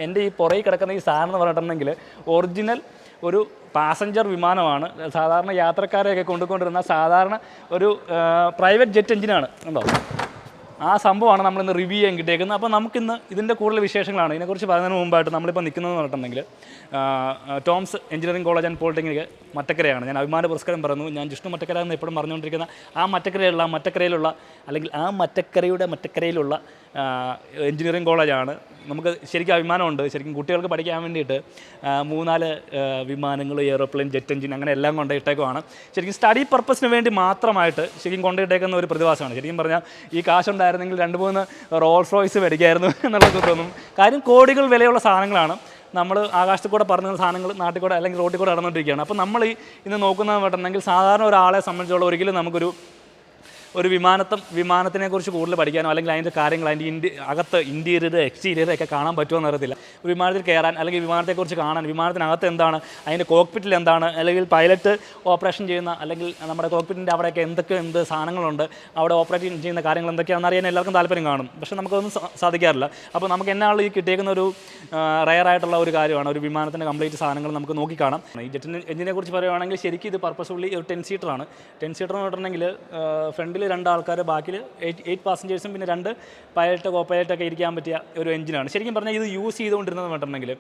എൻ്റെ ഈ പുറകിൽ കിടക്കുന്ന ഈ സാധനം എന്ന് പറഞ്ഞിട്ടുണ്ടെങ്കിൽ ഒറിജിനൽ ഒരു പാസഞ്ചർ വിമാനമാണ്. സാധാരണ യാത്രക്കാരെയൊക്കെ കൊണ്ടുകൊണ്ടിരുന്ന സാധാരണ ഒരു പ്രൈവറ്റ് ജെറ്റ് എഞ്ചിനാണ്. ഉണ്ടോ? ആ സംഭവമാണ് നമ്മളിന്ന് റിവ്യൂ ചെയ്യാൻ കിട്ടിയേക്കുന്നത്. അപ്പോൾ നമുക്കിന്ന് ഇതിൻ്റെ കൂടുതൽ വിശേഷങ്ങളാണ്. ഇതിനെക്കുറിച്ച് പറയുന്നതിന് മുമ്പായിട്ട് നമ്മളിപ്പോൾ നിൽക്കുന്നതെന്ന് പറഞ്ഞിട്ടുണ്ടെങ്കിൽ Toms engineering college and polytechnic മറ്റക്കരയാണ്. ഞാൻ അഭിമാന പുരസ്കാരം പറഞ്ഞു. ഞാൻ ജിഷ്ണു മറ്റക്കര എന്ന് എപ്പോഴും പറഞ്ഞുകൊണ്ടിരിക്കുന്ന ആ മറ്റക്കരയിലുള്ള അല്ലെങ്കിൽ ആ മറ്റക്കരയിലുള്ള എഞ്ചിനീയറിംഗ് കോളേജാണ്. നമുക്ക് ശരിക്കും അഭിമാനമുണ്ട്. ശരിക്കും കുട്ടികൾക്ക് പഠിക്കാൻ വേണ്ടിയിട്ട് 3-4 വിമാനങ്ങൾ, എയ്റോപ്ലെയിൻ, ജെറ്റ് എഞ്ചിൻ അങ്ങനെ എല്ലാം കൊണ്ടിട്ടേക്കുവാണ്. ശരിക്കും സ്റ്റഡി പർപ്പസിന് വേണ്ടി മാത്രമായിട്ട് ശരിക്കും കൊണ്ടിട്ടേക്കുന്ന ഒരു പ്രതിഭാസമാണ്. ശരിക്കും പറഞ്ഞാൽ ഈ കാശുണ്ടായിരുന്നെങ്കിൽ 2-3 റോൾസ് റോയ്സ് മേടിക്കായിരുന്നു എന്നുള്ളത് തോന്നും. കാര്യം കോടികൾ വിലയുള്ള സാധനങ്ങളാണ്. നമ്മൾ ആകാശത്തിൽ കൂടെ പറഞ്ഞ സാധനങ്ങൾ നാട്ടിൽ കൂടെ അല്ലെങ്കിൽ റോട്ടിൽ കൂടെ നടന്നുകൊണ്ടിരിക്കുകയാണ്. അപ്പോൾ നമ്മൾ ഇന്ന് നോക്കുന്നത് പറഞ്ഞിട്ടുണ്ടെങ്കിൽ സാധാരണ ഒരാളെ സംബന്ധിച്ചോളം ഒരിക്കലും നമുക്കൊരു വിമാനത്തിനെക്കുറിച്ച് കൂടുതൽ പഠിക്കാനോ അല്ലെങ്കിൽ അതിൻ്റെ കാര്യങ്ങൾ അതിൻ്റെ അകത്ത് ഇൻറ്റീരിയർ എക്സ്റ്റീരിയർ ഒക്കെ കാണാൻ പറ്റുമോ അറിയത്തില്ല. ഒരു വിമാനത്തിൽ കയറാൻ അല്ലെങ്കിൽ വിമാനത്തെക്കുറിച്ച് കാണാൻ, വിമാനത്തിനകത്ത് എന്താണ്, അതിൻ്റെ കോക്പിറ്റിൽ എന്താണ്, അല്ലെങ്കിൽ പൈലറ്റ് ഓപ്പറേഷൻ ചെയ്യുന്ന അല്ലെങ്കിൽ നമ്മുടെ കോക്പിറ്റിൻ്റെ അവിടെയൊക്കെ എന്ത് സാധനങ്ങളുണ്ട്, അവിടെ ഓപ്പറേറ്റ് ചെയ്യുന്ന കാര്യങ്ങൾ എന്തൊക്കെയാണെന്ന് അറിയാൻ എല്ലാവർക്കും താല്പര്യം കാണും. പക്ഷേ നമുക്കൊന്നും സാധിക്കാറില്ല. അപ്പോൾ നമുക്ക് എന്നാണ് ഈ കിട്ടിയേക്കുന്ന ഒരു റയറായിട്ടുള്ള ഒരു കാര്യമാണ്. ഒരു വിമാനത്തിൻ്റെ കംപ്ലീറ്റ് സാധനങ്ങൾ നമുക്ക് നോക്കിക്കാണാം. ഈ ജെറ്റ് എഞ്ചിനെ കുറിച്ച് പറയുകയാണെങ്കിൽ ശരിക്കും ഇത് പർപ്പസ്ഫുള്ളി ഒരു 10 സീറ്ററാണ്. 10 സീറ്റർ എന്ന് പറഞ്ഞിട്ടുണ്ടെങ്കിൽ ഫ്രണ്ടിൽ 2 ആൾക്കാർ, ബാക്കിൽ 8 പാസഞ്ചേഴ്സും പിന്നെ 2 പൈലറ്റ് കോപ്പൈലറ്റൊക്കെ ഇരിക്കാൻ പറ്റിയ ഒരു എഞ്ചിനാണ്. ശരിക്കും പറഞ്ഞാൽ ഇത് യൂസ് ചെയ്തുകൊണ്ടിരുന്നത് പറഞ്ഞിട്ടുണ്ടെങ്കിൽ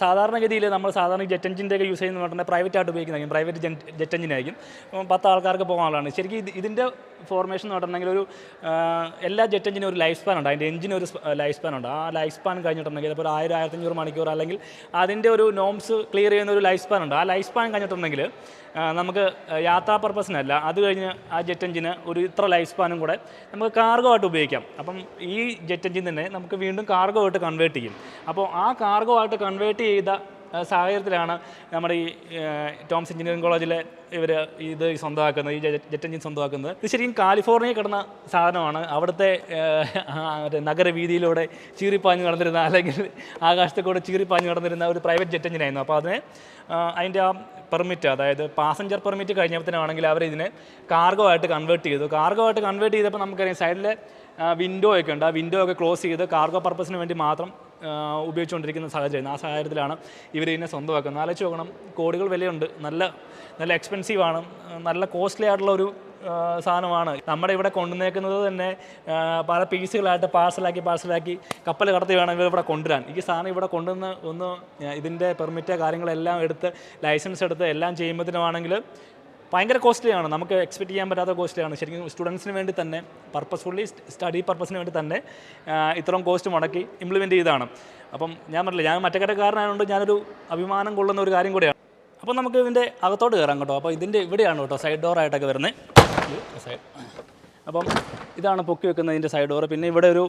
സാധാരണഗതിയിൽ നമ്മൾ സാധാരണ ജെറ്റ് എഞ്ചിൻ്റെയൊക്കെ യൂസ് ചെയ്യുന്നത് പറഞ്ഞാൽ പ്രൈവറ്റ് ആയിട്ട് ഉപയോഗിക്കുന്നതായിരിക്കും. Private jet എഞ്ചിനായിരിക്കും. 10 ആൾക്കാർക്ക് പോകാനുള്ളതാണ്. ശരിക്കും ഇതിൻ്റെ ഫോർമേഷൻ എന്ന് പറഞ്ഞിട്ടുണ്ടെങ്കിൽ ഒരു എല്ലാ ജെറ്റ് എഞ്ചിനും ഒരു ലൈഫ് സ്പാൻ ഉണ്ട്. അതിൻ്റെ എഞ്ചിന് ഒരു ലൈഫ് സ്പാൻ ഉണ്ട്. ആ ലൈഫ് സ്പാൻ കഴിഞ്ഞിട്ടുണ്ടെങ്കിൽ ഇപ്പോൾ 1000-1500 മണിക്കൂർ അല്ലെങ്കിൽ അതിൻ്റെ ഒരു നോംസ് ക്ലിയർ ചെയ്യുന്ന ഒരു ലൈഫ് സ്പാൻ ഉണ്ട്. ആ ലൈഫ് സ്പാൻ കഴിഞ്ഞിട്ടുണ്ടെങ്കിൽ നമുക്ക് യാത്രാ പർപ്പസിനല്ല, അത് കഴിഞ്ഞ് ആ ജെറ്റ് എഞ്ചിന് ഒരു ഇത്ര ലൈഫ് സ്പാനും കൂടെ നമുക്ക് കാർഗോ ആയിട്ട് ഉപയോഗിക്കാം. അപ്പം ഈ ജെറ്റ് എഞ്ചിൻ തന്നെ നമുക്ക് വീണ്ടും കാർഗോ ആയിട്ട് കൺവേർട്ട് ചെയ്യും. അപ്പോൾ ആ കാർഗോ ആയിട്ട് കൺവേർട്ട് ചെയ്ത സാഹചര്യത്തിലാണ് നമ്മുടെ ഈ ടോംസ് എഞ്ചിനീയറിംഗ് കോളേജിലെ ഇവർ ഇത് സ്വന്തമാക്കുന്നത്, ഈ ജെറ്റ് എഞ്ചിൻ സ്വന്തമാക്കുന്നത്. ഇത് ശരിക്കും കാലിഫോർണിയയിൽ കിടന്ന സാധനമാണ്. അവിടുത്തെ നഗരവീതിയിലൂടെ ചീറിപ്പാഞ്ഞ് നടന്നിരുന്ന അല്ലെങ്കിൽ ആകാശത്തെ കൂടെ ചീറിപ്പാഞ്ഞ് നടന്നിരുന്ന ഒരു പ്രൈവറ്റ് ജെറ്റ് എഞ്ചിനായിരുന്നു. അപ്പോൾ അതിൻ്റെ ആ പെർമിറ്റ്, അതായത് പാസഞ്ചർ പെർമിറ്റ് കഴിഞ്ഞപ്പോഴത്തേനാണെങ്കിൽ അവർ ഇതിനെ കാർഗോ ആയിട്ട് കൺവേർട്ട് ചെയ്തു. കാർഗോ ആയിട്ട് കൺവേർട്ട് ചെയ്തപ്പോൾ നമുക്കറിയാം സൈഡിലെ വിൻഡോ ഒക്കെ ഉണ്ട്. ആ വിൻഡോ ഒക്കെ ക്ലോസ് ചെയ്ത് കാർഗോ പർപ്പസിന് വേണ്ടി മാത്രം ഉപയോഗിച്ചുകൊണ്ടിരിക്കുന്ന സാഹചര്യം. ആ സാഹചര്യത്തിലാണ് ഇവർ ഇതിനെ സ്വന്തമാക്കുന്നത്. ആലോചിച്ച് നോക്കണം, കോടികൾ വിലയുണ്ട്, നല്ല എക്സ്പെൻസീവാണ്, നല്ല കോസ്റ്റ്ലി ആയിട്ടുള്ളൊരു സാധനമാണ്. നമ്മുടെ ഇവിടെ കൊണ്ടുവന്നേക്കുന്നത് തന്നെ പല പീസുകളായിട്ട് പാഴ്സലാക്കി കപ്പൽ കടത്തി വേണം ഇവിടെ കൊണ്ടുവരാൻ. ഈ സാധനം ഇവിടെ കൊണ്ടുവന്ന് ഇതിൻ്റെ പെർമിറ്റ് കാര്യങ്ങളെല്ലാം എടുത്ത് ലൈസൻസ് എടുത്ത് എല്ലാം ചെയ്യുമ്പോഴത്തേനാണെങ്കിൽ ഭയങ്കര കോസ്റ്റ്ലിയാണ്. നമുക്ക് എക്സ്പെക്ട് ചെയ്യാൻ പറ്റാത്ത കോസ്റ്റ്ലിയാണ്. ശരിക്കും സ്റ്റുഡൻസിന് വേണ്ടി തന്നെ പർപ്പസ്ഫുള്ളി സ്റ്റഡി പർപ്പസിന് വേണ്ടി തന്നെ ഇത്രയും കോസ്റ്റ് മുടക്കി ഇംപ്ലിമെൻറ്റ് ചെയ്തതാണ്. അപ്പം ഞാൻ പറഞ്ഞില്ല, ഞാൻ മറ്റക്കരക്കാരനായതുകൊണ്ട് ഞാനൊരു അഭിമാനം കൊള്ളുന്ന ഒരു കാര്യം കൂടിയാണ്. അപ്പോൾ നമുക്ക് ഇതിൻ്റെ അകത്തോട്ട് കയറാം കേട്ടോ. അപ്പോൾ ഇതിൻ്റെ ഇവിടെയാണ് കേട്ടോ സൈഡ് ഡോറായിട്ടൊക്കെ വരുന്നത്. അപ്പം ഇതാണ് പൊക്കി വെക്കുന്നത് ഇതിൻ്റെ സൈഡ് ഡോറ്. പിന്നെ ഇവിടെ ഒരു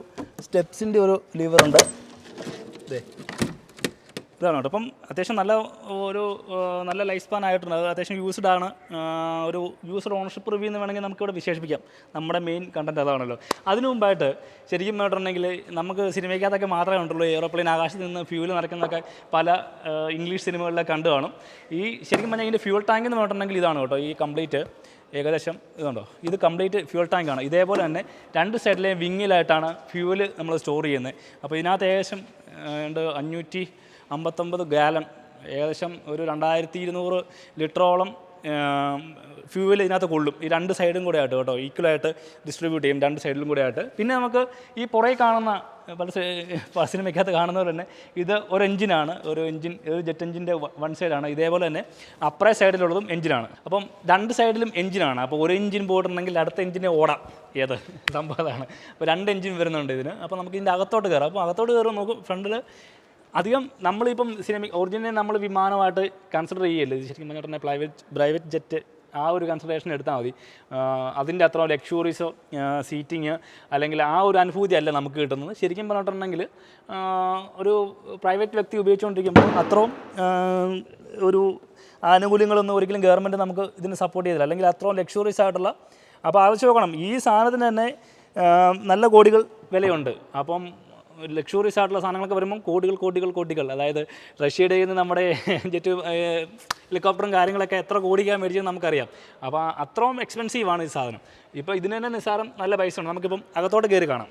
സ്റ്റെപ്സിൻ്റെ ഒരു ലിവറുണ്ട്. ഇതാണ് കേട്ടോ. അപ്പം അത്യാവശ്യം നല്ല ലൈഫ് സ്പാൻ ആയിട്ടുണ്ട്. അത് അത്യാവശ്യം യൂസ്ഡ് ആണ്. ഒരു യൂസർ ഓണർഷിപ്പ് റിവ്യൂ എന്ന് വേണമെങ്കിൽ നമുക്കിവിടെ വിശേഷിപ്പിക്കാം. നമ്മുടെ മെയിൻ കണ്ടൻറ്റ് അതാണല്ലോ. അതിനു മുമ്പായിട്ട് ശരിക്കും പറഞ്ഞിട്ടുണ്ടെങ്കിൽ നമുക്ക് സിനിമയ്ക്കകത്തൊക്കെ മാത്രമേ ഉണ്ടുള്ളൂ എയ്റോപ്ലെയിൻ ആകാശത്ത് നിന്ന് ഫ്യൂൽ നിറയ്ക്കുന്നതൊക്കെ പല ഇംഗ്ലീഷ് സിനിമകളിലൊക്കെ കണ്ടു കാണും. ഈ ശരിക്കും പറഞ്ഞാൽ ഇതിൻ്റെ ഫ്യൂൾ ടാങ്ക് എന്ന് പറഞ്ഞിട്ടുണ്ടെങ്കിൽ ഇതാണ് കേട്ടോ. ഈ കംപ്ലീറ്റ് ഏകദേശം ഇതുണ്ടോ, ഇത് കംപ്ലീറ്റ് ഫ്യൂൽ ടാങ്കാണ്. ഇതേപോലെ തന്നെ 2 സൈഡിലെയും വിങ്ങിലായിട്ടാണ് ഫ്യൂവൽ നമ്മൾ സ്റ്റോർ ചെയ്യുന്നത്. അപ്പോൾ ഇതിനകത്ത് ഏകദേശം 559 ഗാലൺ, ഏകദേശം ഒരു 2200 ലിറ്ററോളം ഫ്യൂവൽ ഇതിനകത്ത് കൊള്ളും. ഈ 2 സൈഡും കൂടെ ആയിട്ട് കേട്ടോ, ഈക്വലായിട്ട് ഡിസ്ട്രിബ്യൂട്ട് ചെയ്യും 2 സൈഡിലും കൂടെ ആയിട്ട്. പിന്നെ നമുക്ക് ഈ പുറകെ കാണുന്ന പല സിനിമയ്ക്കകത്ത് കാണുന്നവർ തന്നെ ഇത് ഒരു എഞ്ചിനാണ്. ഒരു ജെറ്റ് എഞ്ചിൻ്റെ 1 സൈഡാണ്. ഇതേപോലെ തന്നെ അപ്പറേ സൈഡിലുള്ളതും എഞ്ചിനാണ്. അപ്പം 2 സൈഡിലും എഞ്ചിനാണ്. അപ്പോൾ ഒരു എഞ്ചിൻ പോയിട്ടുണ്ടെങ്കിൽ അടുത്ത എഞ്ചിനെ ഓടാം. ഏത് സംഭവമാണ്. അപ്പോൾ 2 എഞ്ചിൻ വരുന്നുണ്ട് ഇതിന്. അപ്പോൾ നമുക്ക് ഇതിൻ്റെ അകത്തോട്ട് കയറാം. അപ്പോൾ അകത്തോട്ട് കയറുമ്പോൾ നമുക്ക് ഫ്രണ്ടിൽ അധികം നമ്മളിപ്പം ഒറിജിനൽ നമ്മൾ വിമാനമായിട്ട് കൺസിഡർ ചെയ്യല്ലേ. ഇത് ശരിക്കും പറഞ്ഞിട്ടുണ്ടെങ്കിൽ പ്രൈവറ്റ് ജെറ്റ് ആ ഒരു കൺസിഡറേഷൻ എടുത്താൽ മതി. അതിൻ്റെ അത്ര ലക്ഷൂറീസോ സീറ്റിങ് അല്ലെങ്കിൽ ആ ഒരു അനുഭൂതി അല്ല നമുക്ക് കിട്ടുന്നത്. ശരിക്കും പറഞ്ഞിട്ടുണ്ടെങ്കിൽ ഒരു പ്രൈവറ്റ് വ്യക്തി ഉപയോഗിച്ചുകൊണ്ടിരിക്കുമ്പോൾ അത്രയും ഒരു ആനുകൂല്യങ്ങളൊന്നും ഒരിക്കലും ഗവൺമെൻറ് നമുക്ക് ഇതിന് സപ്പോർട്ട് ചെയ്തില്ല, അല്ലെങ്കിൽ അത്രയും ലക്ഷൂറീസ് ആയിട്ടുള്ള. അപ്പോൾ ആലോചിച്ച് നോക്കണം, ഈ സാധനത്തിന് തന്നെ നല്ല കോടികൾ വിലയുണ്ട്. അപ്പം ലക്ഷൂറീസ് ആയിട്ടുള്ള സാധനങ്ങളൊക്കെ വരുമ്പം കോടികൾ, അതായത് റഷ്യയുടെ നിന്ന് നമ്മുടെ ജെറ്റ് ഹെലികോപ്റ്ററും കാര്യങ്ങളൊക്കെ എത്ര കോടിക്കാൻ മേടിച്ചെന്ന് നമുക്കറിയാം. അപ്പോൾ അത്രയും എക്സ്പെൻസീവാണ് ഈ സാധനം. ഇപ്പോൾ ഇതിന് തന്നെ നിസ്സാരം നല്ല പൈസ ഉണ്ട്. നമുക്കിപ്പം അകത്തോട്ട് കയറി കാണാം.